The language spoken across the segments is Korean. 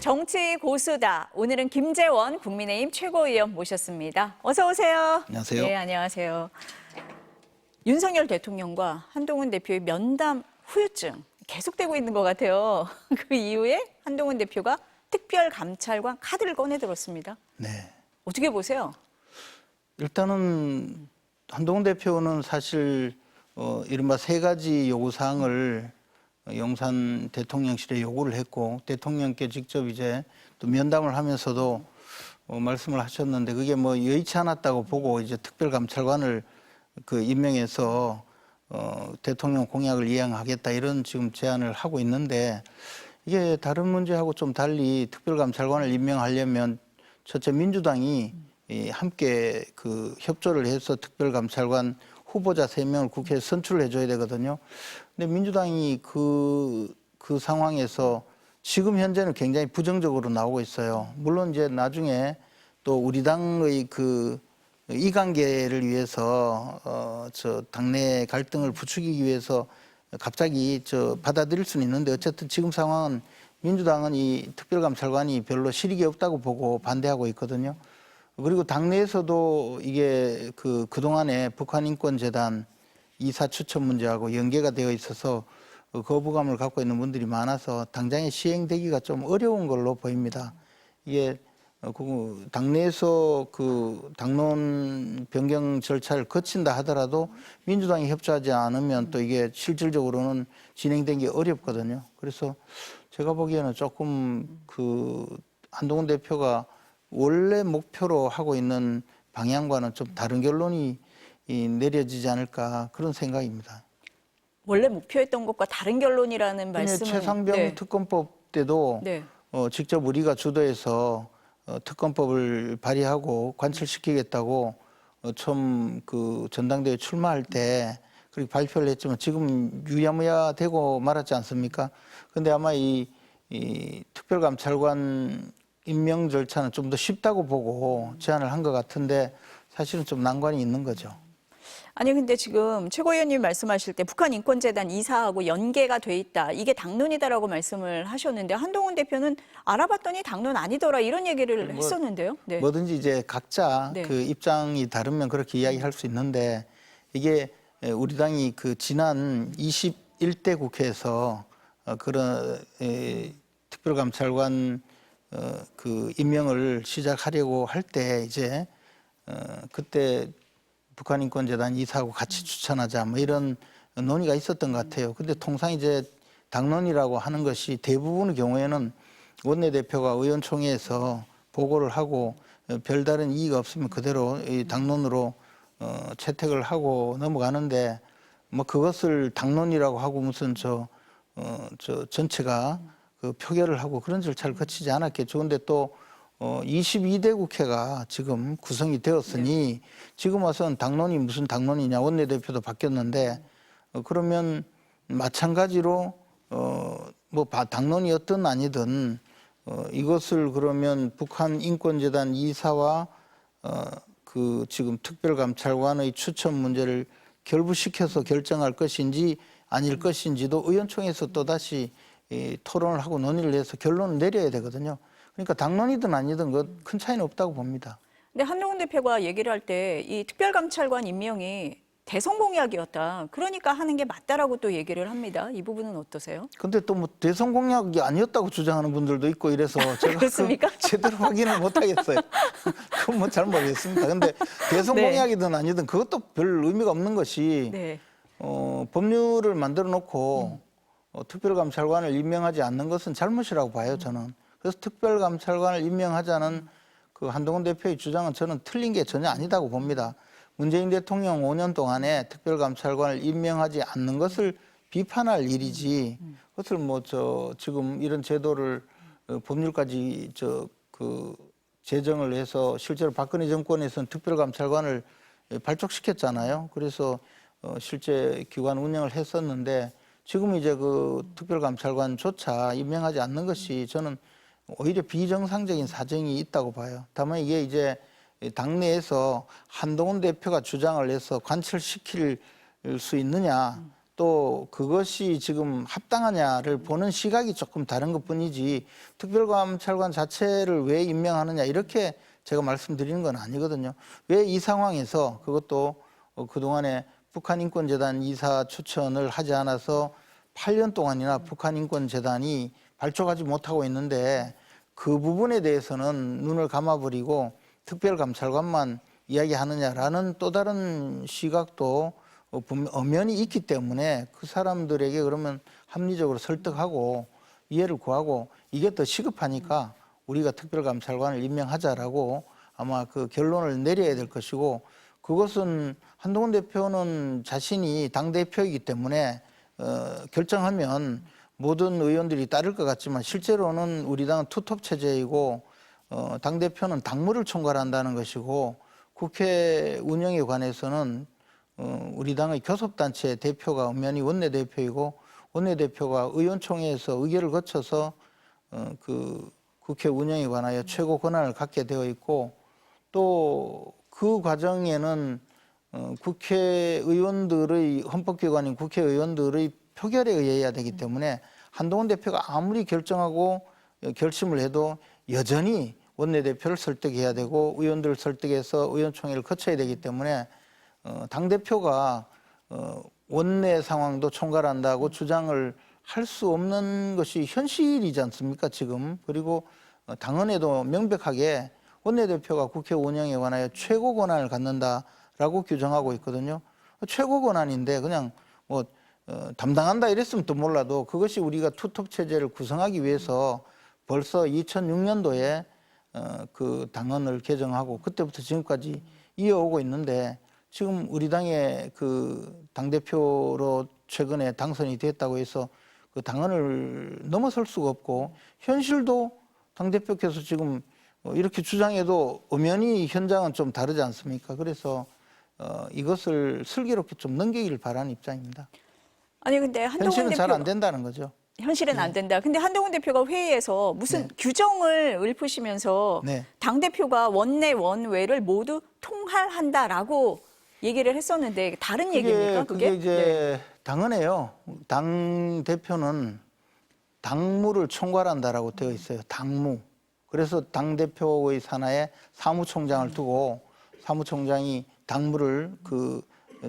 정치 고수다. 오늘은 김재원 국민의힘 최고위원 모셨습니다. 어서 오세요. 안녕하세요. 네, 안녕하세요. 윤석열 대통령과 한동훈 대표의 면담 후유증 계속되고 있는 것 같아요. 그 이후에 한동훈 대표가 특별감찰관 카드를 꺼내들었습니다. 네. 어떻게 보세요? 일단은 한동훈 대표는 사실 이른바 세 가지 요구사항을 용산 대통령실에 요구를 했고 대통령께 직접 이제 또 면담을 하면서도 말씀을 하셨는데 그게 뭐 여의치 않았다고 보고 이제 특별감찰관을 임명해서 대통령 공약을 이행하겠다 이런 지금 제안을 하고 있는데 이게 다른 문제하고 좀 달리 특별감찰관을 임명하려면 첫째 민주당이 함께 협조를 해서 특별감찰관 후보자 3명을 국회에 선출을 해줘야 되거든요. 근데 민주당이 그 상황에서 지금 현재는 굉장히 부정적으로 나오고 있어요. 물론 이제 나중에 또 우리 당의 이관계를 위해서 당내 갈등을 부추기기 위해서 갑자기 받아들일 수는 있는데 어쨌든 지금 상황은 민주당은 이 특별감찰관이 별로 실익이 없다고 보고 반대하고 있거든요. 그리고 당내에서도 이게 그동안에 북한인권재단 이사 추천 문제하고 연계가 되어 있어서 거부감을 갖고 있는 분들이 많아서 당장에 시행되기가 좀 어려운 걸로 보입니다. 이게 당내에서 당론 변경 절차를 거친다 하더라도 민주당이 협조하지 않으면 또 이게 실질적으로는 진행되기 어렵거든요. 그래서 제가 보기에는 조금 한동훈 대표가 원래 목표로 하고 있는 방향과는 좀 다른 결론이 내려지지 않을까 그런 생각입니다. 원래 목표했던 것과 다른 결론이라는 말씀은 최상병 네. 특검법 때도 네. 직접 우리가 주도해서 특검법을 발의하고 관철시키겠다고 처음 전당대회 출마할 때 그렇게 발표를 했지만 지금 유야무야 되고 말았지 않습니까? 근데 아마 이 특별감찰관 임명 절차는 좀 더 쉽다고 보고 제안을 한 것 같은데 사실은 좀 난관이 있는 거죠. 아니 근데 지금 최고위원님 말씀하실 때 북한인권재단 이사하고 연계가 돼 있다. 이게 당론이다라고 말씀을 하셨는데 한동훈 대표는 알아봤더니 당론 아니더라 이런 얘기를 했었는데요. 네. 뭐든지 이제 각자 네. 입장이 다르면 그렇게 이야기할 수 있는데 이게 우리 당이 지난 21대 국회에서 그런 특별감찰관 임명을 시작하려고 할 때 이제 그때 북한인권재단 이사하고 같이 추천하자 뭐 이런 논의가 있었던 것 같아요. 근데 통상 이제 당론이라고 하는 것이 대부분의 경우에는 원내대표가 의원총회에서 보고를 하고 별다른 이의가 없으면 그대로 이 당론으로 채택을 하고 넘어가는데 뭐 그것을 당론이라고 하고 무슨 전체가 표결을 하고 그런 절차를 거치지 않았겠죠. 근데 또 22대 국회가 지금 구성이 되었으니 지금 와서는 당론이 무슨 당론이냐 원내대표도 바뀌었는데 그러면 마찬가지로 뭐 당론이었든 아니든 이것을 그러면 북한인권재단 이사와 지금 특별감찰관의 추천 문제를 결부시켜서 결정할 것인지 아닐 것인지도 의원총회에서 또다시 토론을 하고 논의를 해서 결론을 내려야 되거든요. 그러니까 당론이든 아니든 큰 차이는 없다고 봅니다. 근데 한동훈 대표가 얘기를 할 때 이 특별감찰관 임명이 대선공약이었다. 그러니까 하는 게 맞다라고 또 얘기를 합니다. 이 부분은 어떠세요? 근데 또 뭐 대선공약이 아니었다고 주장하는 분들도 있고 이래서 제가 그렇습니까? 제대로 확인을 못 하겠어요. 그건 뭐 잘 모르겠습니다. 근데 대선공약이든 아니든 그것도 별 의미가 없는 것이 네. 법률을 만들어 놓고 특별감찰관을 임명하지 않는 것은 잘못이라고 봐요, 저는. 그래서 특별감찰관을 임명하자는 한동훈 대표의 주장은 저는 틀린 게 전혀 아니다고 봅니다. 문재인 대통령 5년 동안에 특별감찰관을 임명하지 않는 것을 비판할 일이지 그것을 지금 이런 제도를 법률까지 제정을 해서 실제로 박근혜 정권에서는 특별감찰관을 발족시켰잖아요. 그래서 실제 기관 운영을 했었는데 지금 이제 특별감찰관조차 임명하지 않는 것이 저는 오히려 비정상적인 사정이 있다고 봐요. 다만 이게 이제 당내에서 한동훈 대표가 주장을 해서 관철시킬 수 있느냐 또 그것이 지금 합당하냐를 보는 시각이 조금 다른 것뿐이지 특별감찰관 자체를 왜 임명하느냐 이렇게 제가 말씀드리는 건 아니거든요. 왜 이 상황에서 그것도 그동안에 북한인권재단 이사 추천을 하지 않아서 8년 동안이나 북한인권재단이 발족하지 못하고 있는데 그 부분에 대해서는 눈을 감아버리고 특별감찰관만 이야기하느냐라는 또 다른 시각도 엄연히 있기 때문에 그 사람들에게 그러면 합리적으로 설득하고 이해를 구하고 이게 더 시급하니까 우리가 특별감찰관을 임명하자라고 아마 그 결론을 내려야 될 것이고 그것은 한동훈 대표는 자신이 당대표이기 때문에 결정하면 모든 의원들이 따를 것 같지만 실제로는 우리 당은 투톱 체제이고 당대표는 당무를 총괄한다는 것이고 국회 운영에 관해서는 우리 당의 교섭단체 대표가 엄연히 원내대표이고 원내대표가 의원총회에서 의결을 거쳐서 그 국회 운영에 관하여 최고 권한을 갖게 되어 있고 또 그 과정에는 국회의원들의 헌법기관인 국회의원들의 표결에 의해야 되기 때문에 한동훈 대표가 아무리 결정하고 결심을 해도 여전히 원내대표를 설득해야 되고 의원들을 설득해서 의원총회를 거쳐야 되기 때문에 당대표가 원내 상황도 총괄한다고 주장을 할 수 없는 것이 현실이지 않습니까 지금. 그리고 당헌에도 명백하게 원내대표가 국회 운영에 관하여 최고 권한을 갖는다라고 규정하고 있거든요. 최고 권한인데 그냥 뭐 담당한다 이랬으면 또 몰라도 그것이 우리가 투톱 체제를 구성하기 위해서 벌써 2006년도에 그 당헌을 개정하고 그때부터 지금까지 이어오고 있는데 지금 우리 당의 그 당대표로 최근에 당선이 됐다고 해서 그 당헌을 넘어설 수가 없고 현실도 당대표께서 지금 이렇게 주장해도 엄연히 현장은 좀 다르지 않습니까? 그래서 이것을 슬기롭게 좀 넘기길 바라는 입장입니다. 아니 근데 한동훈 현실은 대표 잘 안 된다는 거죠. 현실은 안 된다. 근데 한동훈 대표가 회의에서 무슨 규정을 읊으시면서 네. 당대표가 원내 원외를 모두 통할한다라고 얘기를 했었는데 다른 얘기입니까? 그게 이제 네. 당헌에요. 당 대표는 당무를 총괄한다라고 되어 있어요. 당무. 그래서 당 대표의 산하에 사무총장을 두고 사무총장이 당무를 그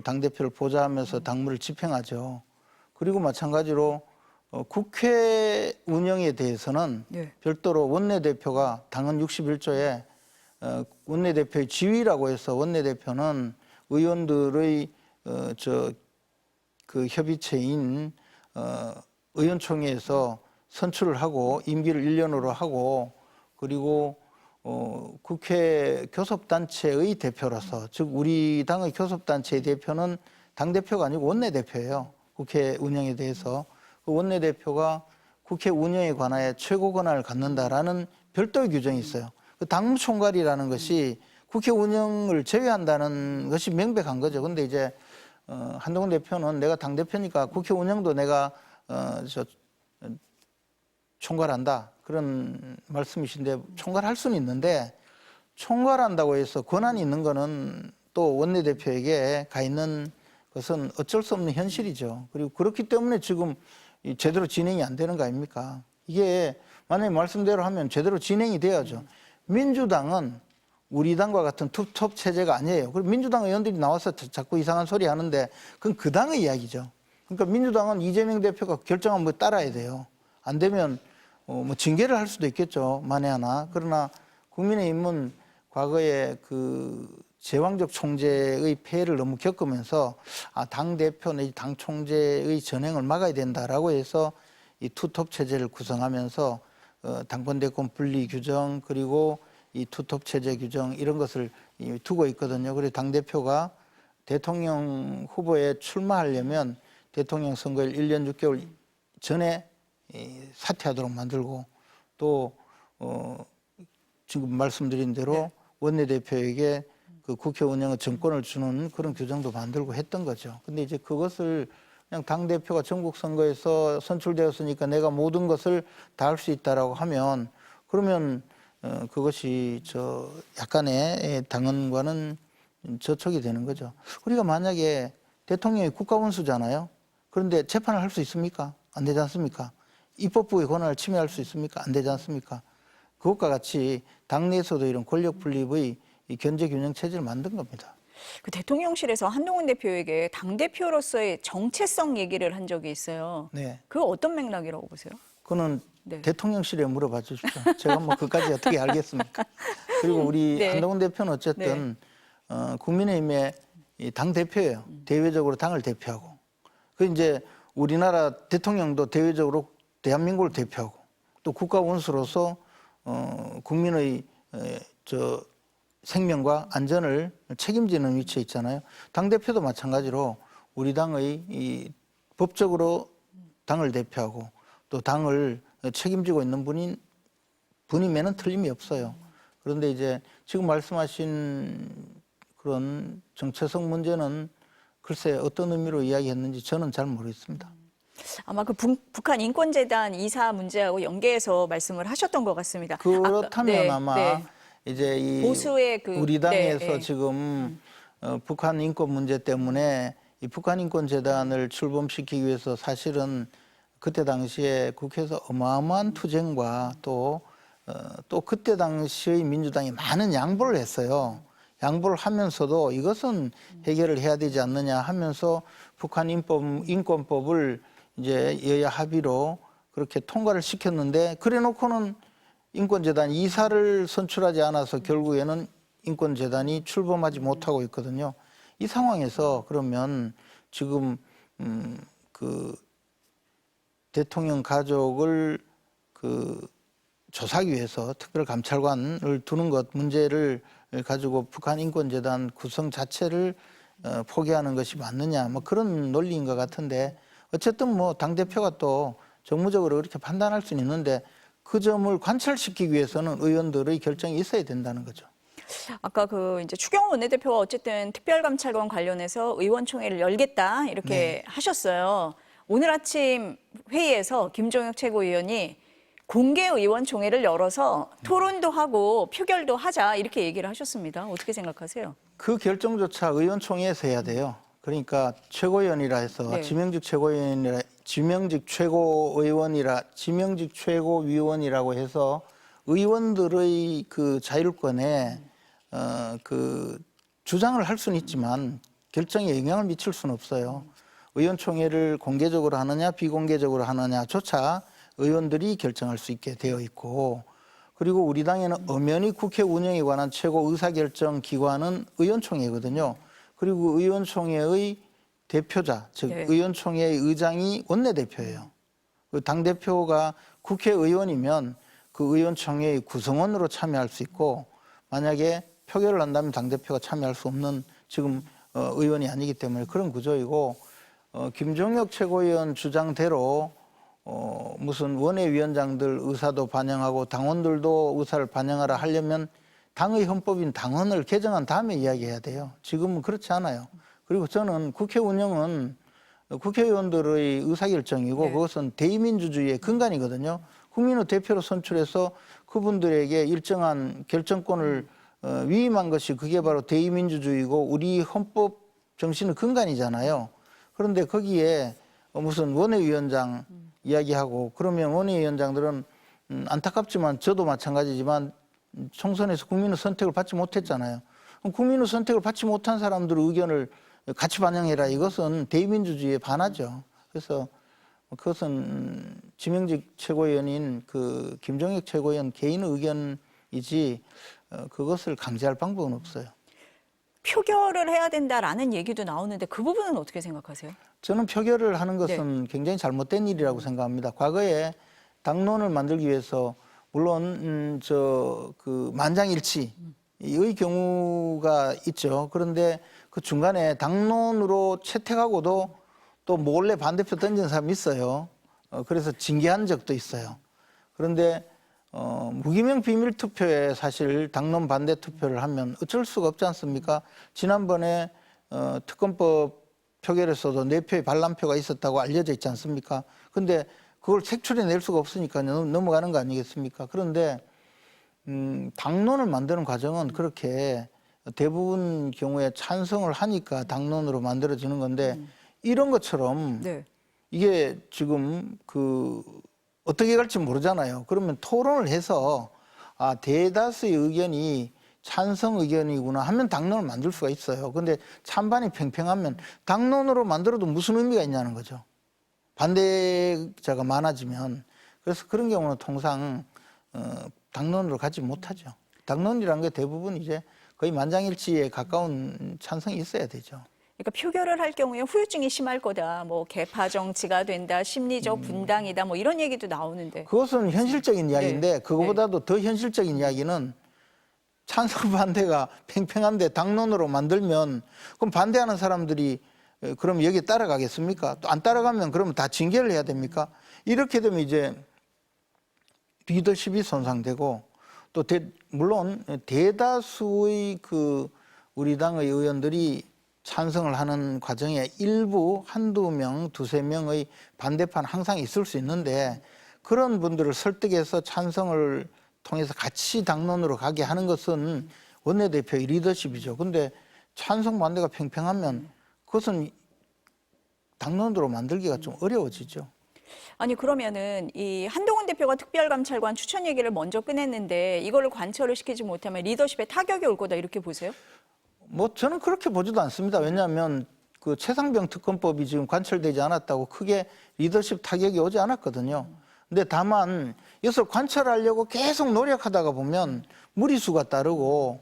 당 대표를 보좌하면서 당무를 집행하죠. 그리고 마찬가지로 국회 운영에 대해서는 네. 별도로 원내대표가 당헌 61조에 원내대표의 지위라고 해서 원내대표는 의원들의 그 협의체인 의원총회에서 선출을 하고 임기를 1년으로 하고 그리고 국회 교섭단체의 대표로서 즉 우리 당의 교섭단체의 대표는 당대표가 아니고 원내대표예요. 국회 운영에 대해서 그 원내대표가 국회 운영에 관하여 최고 권한을 갖는다라는 별도의 규정이 있어요. 그 당무총괄이라는 것이 국회 운영을 제외한다는 것이 명백한 거죠. 근데 이제 한동훈 대표는 내가 당대표니까 국회 운영도 내가 총괄한다. 그런 말씀이신데 총괄할 수는 있는데 총괄한다고 해서 권한이 있는 거는 또 원내대표에게 가 있는 것은 어쩔 수 없는 현실이죠. 그리고 그렇기 때문에 지금 제대로 진행이 안 되는 거 아닙니까? 이게 만약에 말씀대로 하면 제대로 진행이 돼야죠. 민주당은 우리 당과 같은 투톱 체제가 아니에요. 그리고 민주당 의원들이 나와서 자꾸 이상한 소리 하는데 그건 그 당의 이야기죠. 그러니까 민주당은 이재명 대표가 결정하면 뭐 따라야 돼요. 안 되면 뭐 징계를 할 수도 있겠죠. 만에 하나. 그러나 국민의힘은 과거에 그 제왕적 총재의 폐해를 너무 겪으면서 당 대표 내지 당 총재의 전횡을 막아야 된다라고 해서 이 투톱 체제를 구성하면서 당권 대권 분리 규정 그리고 이 투톱 체제 규정 이런 것을 두고 있거든요. 그래서 당 대표가 대통령 후보에 출마하려면 대통령 선거일 1년 6개월 전에 사퇴하도록 만들고 또 지금 말씀드린 대로 원내대표에게 그 국회 운영의 정권을 주는 그런 규정도 만들고 했던 거죠. 근데 이제 그것을 그냥 당대표가 전국 선거에서 선출되었으니까 내가 모든 것을 다 할 수 있다라고 하면 그러면 그것이 약간의 당헌과는 저촉이 되는 거죠. 우리가 만약에 대통령이 국가원수잖아요. 그런데 재판을 할 수 있습니까? 안 되지 않습니까? 입법부의 권한을 침해할 수 있습니까? 안 되지 않습니까? 그것과 같이 당내에서도 이런 권력 분립의 이 견제 균형 체제를 만든 겁니다. 그 대통령실에서 한동훈 대표에게 당대표로서의 정체성 얘기를 한 적이 있어요. 네. 그 어떤 맥락이라고 보세요? 그거는 네. 대통령실에 물어봐 주십시오. 제가 뭐 그까지 어떻게 알겠습니까? 그리고 우리 네. 한동훈 대표는 어쨌든 국민의힘의 당 대표예요. 대외적으로 당을 대표하고. 그 이제 우리나라 대통령도 대외적으로 대한민국을 대표하고 또 국가 원수로서 국민의 저 생명과 안전을 책임지는 위치에 있잖아요. 당 대표도 마찬가지로 우리 당의 이 법적으로 당을 대표하고 또 당을 책임지고 있는 분임에는 틀림이 없어요. 그런데 이제 지금 말씀하신 그런 정체성 문제는 글쎄 어떤 의미로 이야기했는지 저는 잘 모르겠습니다. 아마 그 북한 인권재단 이사 문제하고 연계해서 말씀을 하셨던 것 같습니다. 그렇다면 네, 아마 네. 이제 이 보수의 그 우리 당에서 네, 네. 지금 북한 인권 문제 때문에 이 북한 인권 재단을 출범시키기 위해서 사실은 그때 당시에 국회에서 어마어마한 투쟁과 또 그때 당시의 민주당이 많은 양보를 했어요. 양보를 하면서도 이것은 해결을 해야 되지 않느냐 하면서 북한 인권법을 이제 여야 합의로 그렇게 통과를 시켰는데 그래 놓고는 인권재단 이사를 선출하지 않아서 결국에는 인권재단이 출범하지 못하고 있거든요. 이 상황에서 그러면 지금 그 대통령 가족을 그 조사하기 위해서 특별감찰관을 두는 것 문제를 가지고 북한 인권재단 구성 자체를 포기하는 것이 맞느냐 뭐 그런 논리인 것 같은데 어쨌든 뭐 당대표가 또 정무적으로 그렇게 판단할 수는 있는데 그 점을 관철시키기 위해서는 의원들의 결정이 있어야 된다는 거죠. 아까 그 이제 추경호 원내대표가 어쨌든 특별감찰관 관련해서 의원총회를 열겠다 이렇게 하셨어요. 오늘 아침 회의에서 김종혁 최고위원이 공개 의원총회를 열어서 토론도 하고 표결도 하자 이렇게 얘기를 하셨습니다. 어떻게 생각하세요? 그 결정조차 의원총회에서 해야 돼요. 그러니까 최고위원이라 해서 네. 지명직 최고위원이라고 해서 의원들의 그 자율권에 그 주장을 할 수는 있지만 결정에 영향을 미칠 수는 없어요. 의원총회를 공개적으로 하느냐 비공개적으로 하느냐조차 의원들이 결정할 수 있게 되어 있고 그리고 우리 당에는 엄연히 국회 운영에 관한 최고 의사결정 기관은 의원총회거든요. 그리고 의원총회의 대표자, 즉 네. 의원총회의 의장이 원내대표예요. 그 당대표가 국회의원이면 그 의원총회의 구성원으로 참여할 수 있고 만약에 표결을 한다면 당대표가 참여할 수 없는 지금 의원이 아니기 때문에 그런 구조이고 김종혁 최고위원 주장대로 무슨 원외위원장들 의사도 반영하고 당원들도 의사를 반영하라 하려면 당의 헌법인 당헌을 개정한 다음에 이야기해야 돼요. 지금은 그렇지 않아요. 그리고 저는 국회 운영은 국회의원들의 의사결정이고 네. 그것은 대의민주주의의 근간이거든요. 국민의 대표로 선출해서 그분들에게 일정한 결정권을 위임한 것이 그게 바로 대의민주주의고 우리 헌법 정신의 근간이잖아요. 그런데 거기에 무슨 원외위원장 이야기하고 그러면 원외위원장들은 안타깝지만 저도 마찬가지지만 총선에서 국민의 선택을 받지 못했잖아요. 그럼 국민의 선택을 받지 못한 사람들의 의견을 같이 반영해라. 이것은 대의민주주의에 반하죠. 그래서 그것은 지명직 최고위원인 그 김종혁 최고위원 개인의 의견이지 그것을 강제할 방법은 없어요. 표결을 해야 된다라는 얘기도 나오는데 그 부분은 어떻게 생각하세요? 저는 표결을 하는 것은 굉장히 잘못된 일이라고 생각합니다. 과거에 당론을 만들기 위해서 물론 그 만장일치의 경우가 있죠. 그런데 그 중간에 당론으로 채택하고도 또 몰래 반대표 던진 사람이 있어요. 그래서 징계한 적도 있어요. 그런데 무기명 비밀 투표에 사실 당론 반대 투표를 하면 어쩔 수가 없지 않습니까? 지난번에 특검법 표결에서도 4표의 반란표가 있었다고 알려져 있지 않습니까? 근데 그걸 색출해낼 수가 없으니까 넘어가는 거 아니겠습니까? 그런데 당론을 만드는 과정은 그렇게 대부분 경우에 찬성을 하니까 당론으로 만들어지는 건데 이런 것처럼 네. 이게 지금 어떻게 갈지 모르잖아요. 그러면 토론을 해서 대다수의 의견이 찬성 의견이구나 하면 당론을 만들 수가 있어요. 근데 찬반이 팽팽하면 당론으로 만들어도 무슨 의미가 있냐는 거죠. 반대자가 많아지면. 그래서 그런 경우는 통상 당론으로 가지 못하죠. 당론이라는 게 대부분 이제 거의 만장일치에 가까운 찬성이 있어야 되죠. 그러니까 표결을 할 경우에 후유증이 심할 거다. 뭐 개파 정치가 된다. 심리적 분당이다. 뭐 이런 얘기도 나오는데. 그것은 현실적인 이야기인데 네. 그거보다도 더 현실적인 이야기는 찬성 반대가 팽팽한데 당론으로 만들면 그럼 반대하는 사람들이 그럼 여기에 따라가겠습니까? 또 안 따라가면 그러면 다 징계를 해야 됩니까? 이렇게 되면 이제 리더십이 손상되고 또 물론 대다수의 우리 당의 의원들이 찬성을 하는 과정에 일부 한두 명, 두세 명의 반대파는 항상 있을 수 있는데 그런 분들을 설득해서 찬성을 통해서 같이 당론으로 가게 하는 것은 원내대표의 리더십이죠. 근데 찬성 반대가 팽팽하면 그것은 당론으로 만들기가 좀 어려워지죠. 아니 그러면은 이 한동훈 대표가 특별감찰관 추천 얘기를 먼저 꺼냈는데 이거를 관철을 시키지 못하면 리더십에 타격이 올 거다 이렇게 보세요? 뭐 저는 그렇게 보지도 않습니다. 왜냐하면 최상병 특검법이 지금 관철되지 않았다고 크게 리더십 타격이 오지 않았거든요. 근데 다만 이것을 관철하려고 계속 노력하다가 보면 무리수가 따르고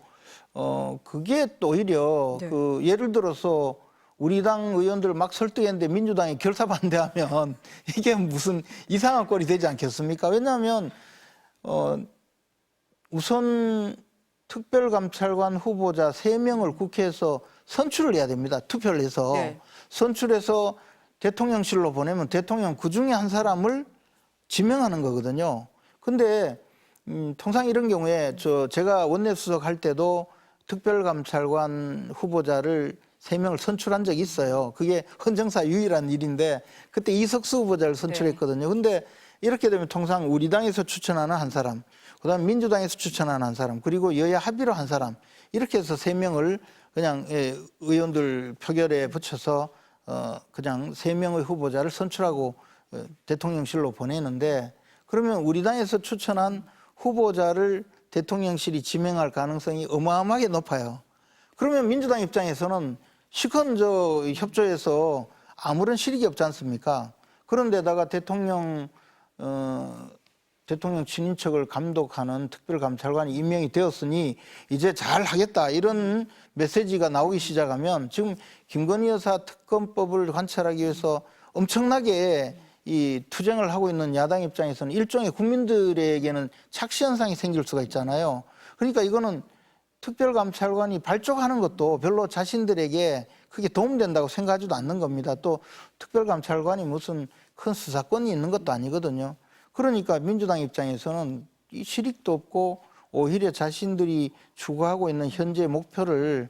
그게 또 오히려 네. 예를 들어서 우리 당 의원들 막 설득했는데 민주당이 결사 반대하면 이게 무슨 이상한 꼴이 되지 않겠습니까? 왜냐하면 우선 특별감찰관 후보자 3명을 국회에서 선출을 해야 됩니다. 투표를 해서. 네. 선출해서 대통령실로 보내면 대통령 그중에 한 사람을 지명하는 거거든요. 근데 통상 이런 경우에 제가 원내수석 할 때도 특별감찰관 후보자를 3명을 선출한 적이 있어요. 그게 헌정사 유일한 일인데 그때 이석수 후보자를 선출했거든요. 근데 이렇게 되면 통상 우리 당에서 추천하는 한 사람, 그다음 민주당에서 추천하는 한 사람, 그리고 여야 합의로 한 사람 이렇게 해서 3명을 그냥 의원들 표결에 붙여서 그냥 3명의 후보자를 선출하고 대통령실로 보내는데 그러면 우리 당에서 추천한 후보자를 대통령실이 지명할 가능성이 어마어마하게 높아요. 그러면 민주당 입장에서는 시컨 협조해서 아무런 실익이 없지 않습니까? 그런데다가 대통령 친인척을 감독하는 특별감찰관이 임명이 되었으니 이제 잘 하겠다 이런 메시지가 나오기 시작하면 지금 김건희 여사 특검법을 관찰하기 위해서 엄청나게 이 투쟁을 하고 있는 야당 입장에서는 일종의 국민들에게는 착시 현상이 생길 수가 있잖아요. 그러니까 이거는 특별감찰관이 발족하는 것도 별로 자신들에게 크게 도움된다고 생각하지도 않는 겁니다. 또 특별감찰관이 무슨 큰 수사권이 있는 것도 아니거든요. 그러니까 민주당 입장에서는 이 실익도 없고 오히려 자신들이 추구하고 있는 현재 목표를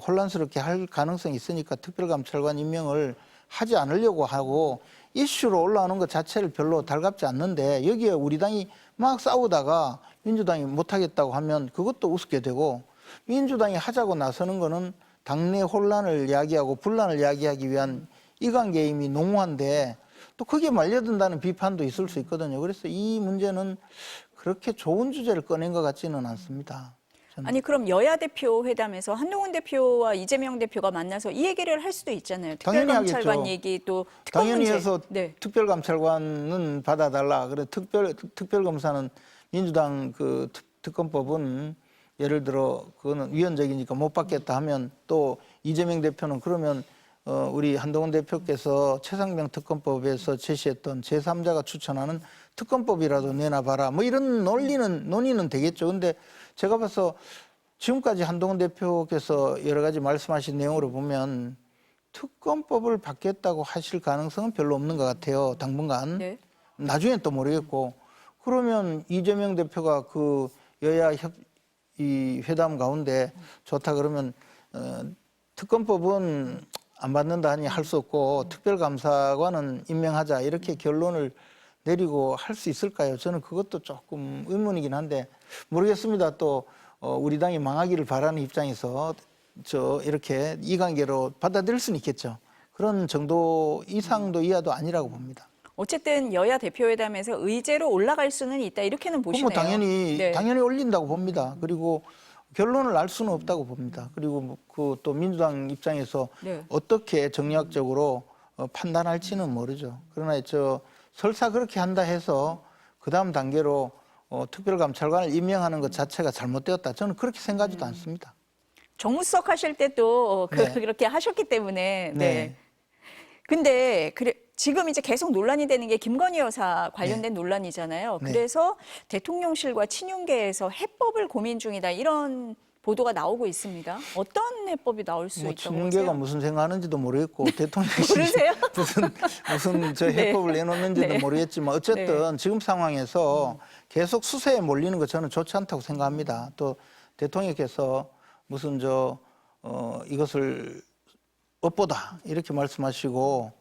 혼란스럽게 할 가능성이 있으니까 특별감찰관 임명을 하지 않으려고 하고 이슈로 올라오는 것 자체를 별로 달갑지 않는데 여기에 우리 당이 막 싸우다가 민주당이 못하겠다고 하면 그것도 우습게 되고 민주당이 하자고 나서는 거는 당내 혼란을 야기하고 분란을 야기하기 위한 이관계임이 농후한데 또 거기에 말려든다는 비판도 있을 수 있거든요. 그래서 이 문제는 그렇게 좋은 주제를 꺼낸 것 같지는 않습니다. 아니 그럼 여야 대표 회담에서 한동훈 대표와 이재명 대표가 만나서 이 얘기를 할 수도 있잖아요. 당연히 특별감찰관 하겠죠. 얘기 또 특검 당연히 문제. 해서 네. 특별감찰관은 받아달라. 그래 특별검사는 민주당 특검법은 예를 들어 그거는 위헌적이니까 못 받겠다 하면 또 이재명 대표는 그러면 우리 한동훈 대표께서 최상병 특검법에서 제시했던 제3자가 추천하는 특검법이라도 내놔봐라. 뭐 이런 논의는 되겠죠. 근데 제가 봐서 지금까지 한동훈 대표께서 여러 가지 말씀하신 내용으로 보면 특검법을 받겠다고 하실 가능성은 별로 없는 것 같아요. 당분간. 네. 나중엔 또 모르겠고. 그러면 이재명 대표가 여야 이 회담 가운데 좋다 그러면 특검법은 안 받는다 하니 할 수 없고 특별감사관은 임명하자 이렇게 결론을 내리고 할 수 있을까요? 저는 그것도 조금 의문이긴 한데 모르겠습니다. 또 우리 당이 망하기를 바라는 입장에서 이렇게 이관계로 받아들일 수는 있겠죠. 그런 정도 이상도 이하도 아니라고 봅니다. 어쨌든 여야 대표회담에서 의제로 올라갈 수는 있다 이렇게는 보시네요. 그럼 당연히 네. 당연히 올린다고 봅니다. 그리고 결론을 알 수는 없다고 봅니다. 그리고 그 또 민주당 입장에서 네. 어떻게 정략적으로 판단할지는 모르죠. 그러나 설사 그렇게 한다 해서 그 다음 단계로 특별감찰관을 임명하는 것 자체가 잘못되었다. 저는 그렇게 생각하지도 않습니다. 정무수석 하실 때 또 네. 그렇게 하셨기 때문에. 네. 네. 근데 지금 이제 계속 논란이 되는 게 김건희 여사 관련된 논란이잖아요. 네. 그래서 대통령실과 친윤계에서 해법을 고민 중이다 이런 보도가 나오고 있습니다. 어떤 해법이 나올 수 있다고 친윤계가 보세요? 무슨 생각하는지도 모르겠고 대통령실이 모르세요? 무슨 저 네. 해법을 내놓는지도 네. 모르겠지만 어쨌든 지금 상황에서 계속 수세에 몰리는 거 저는 좋지 않다고 생각합니다. 또 대통령께서 무슨 이것을 업보다 이렇게 말씀하시고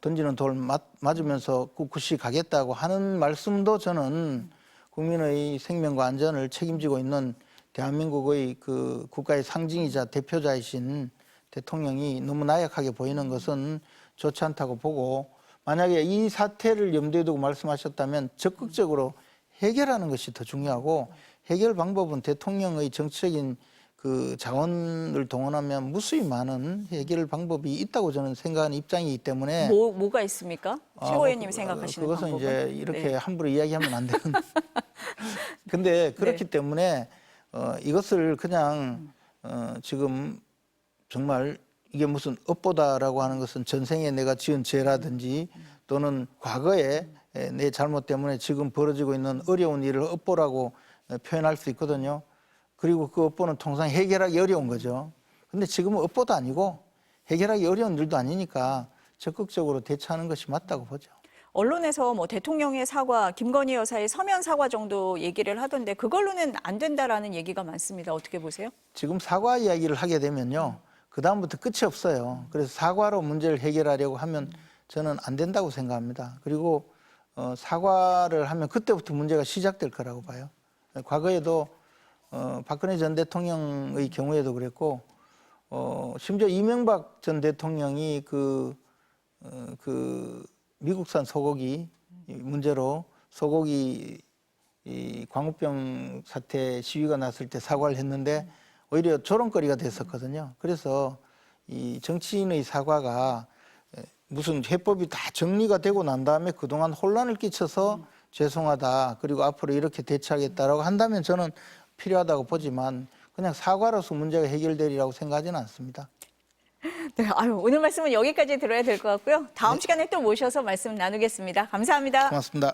던지는 돌 맞으면서 꿋꿋이 가겠다고 하는 말씀도 저는 국민의 생명과 안전을 책임지고 있는 대한민국의 그 국가의 상징이자 대표자이신 대통령이 너무 나약하게 보이는 것은 좋지 않다고 보고 만약에 이 사태를 염두에 두고 말씀하셨다면 적극적으로 해결하는 것이 더 중요하고 해결 방법은 대통령의 정치적인 그 자원을 동원하면 무수히 많은 해결 방법이 있다고 저는 생각하는 입장이기 때문에 뭐가 있습니까? 최고위원님 생각하시는 그것은 방법은? 이제 이렇게 네. 함부로 이야기하면 안 되는. 근데 그렇기 네. 때문에 이것을 그냥 지금 정말 이게 무슨 업보다라고 하는 것은 전생에 내가 지은 죄라든지 또는 과거에 내 잘못 때문에 지금 벌어지고 있는 어려운 일을 업보라고 표현할 수 있거든요. 그리고 그 업보는 통상 해결하기 어려운 거죠. 근데 지금은 업보도 아니고 해결하기 어려운 일도 아니니까 적극적으로 대처하는 것이 맞다고 보죠. 언론에서 뭐 대통령의 사과, 김건희 여사의 서면 사과 정도 얘기를 하던데 그걸로는 안 된다라는 얘기가 많습니다. 어떻게 보세요? 지금 사과 이야기를 하게 되면요. 그다음부터 끝이 없어요. 그래서 사과로 문제를 해결하려고 하면 저는 안 된다고 생각합니다. 그리고 사과를 하면 그때부터 문제가 시작될 거라고 봐요. 과거에도 박근혜 전 대통령의 경우에도 그랬고 심지어 이명박 전 대통령이 그 미국산 소고기 문제로 소고기 이 광우병 사태 시위가 났을 때 사과를 했는데 오히려 조롱거리가 됐었거든요. 그래서 이 정치인의 사과가 무슨 해법이 다 정리가 되고 난 다음에 그동안 혼란을 끼쳐서 죄송하다 그리고 앞으로 이렇게 대처하겠다라고 한다면 저는 필요하다고 보지만 그냥 사과로서 문제가 해결되리라고 생각하지는 않습니다. 네, 오늘 말씀은 여기까지 들어야 될 것 같고요. 다음 시간에 또 모셔서 말씀 나누겠습니다. 감사합니다. 고맙습니다.